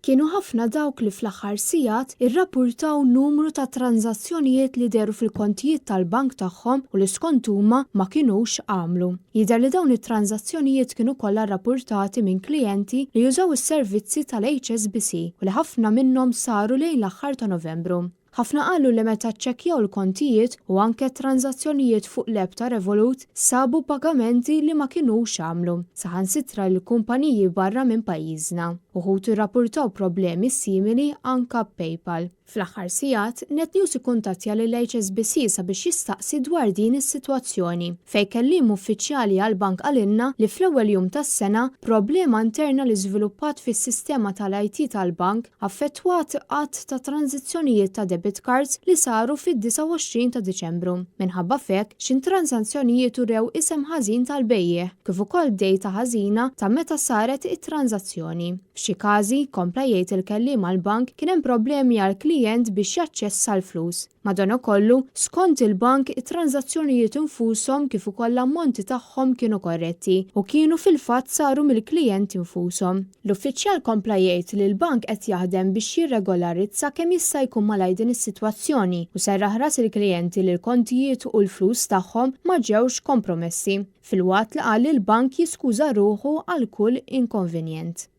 Kienu ħafna dawk li fl-aħħar sigħat irrappurtaw numru ta' tranżazzjonijiet li deru fil-kontijiet tal-bank tagħhom u li skont huma ma kinux għamlu. Jidher li dawn it-tranżazzjonijiet kienu kollha rrappurtati minn klijenti li jużaw is-servizzi tal-HSBC u li ħafna minnhom saru lejn l-aħħar ta' Novembru. Ħafna qalu li meta ċċekkjaw l-kontijiet u anke tranżazzjonijiet fuq l-app ta' Revolut sabu pagamenti li ma kinux għamlu, saħansitra l-kumpaniji barra minn pajjiżna. Uħud irrappurtaw problemi simili anke PayPal. Fl-aħħar sigħat, NetNews ikkuntattja lill-HSBC sabiex jistaqsi dwar din is-sitwazzjoni. Fejn kelliem uffiċjali għall-bank għalilna li fl-ewwel jum tas-sena problema interna li żviluppat fis-sistema tal-IT tal-bank affettwat qatt ta' tranzizzjonijiet ta' debit cards li saru fid-29 ta' Diċembru. Minħabba f'hekk xi transazzjonijiet urew isem ħażin tal-bejjeħ kif ukoll dejta ħażina ta' meta saret it-tranzazzjoni. F'xi każi, kompla jgħid il-kelliem għall-bank kien hemm problemi għall-klijent biex jaċċessa l-flus. Madankollu, skont il-bank it-tranzazzjonijiet infushom kif ukoll l-ammonti tagħhom kienu korretti u kienu fil-fatt saru mill-klijent infushom. L-uffiċjal kompla jgħid li l-bank qed jaħdem biex jirregolarizza kemm jista' jkun malajr din is-sitwazzjoni u serraħ ras il-klijenti li l-kontijiet u l-flus tagħhom ma ġewx kompromessi. Fil-waqt li qal il-bank jiskuża ruħu għal kull inkonvenjent.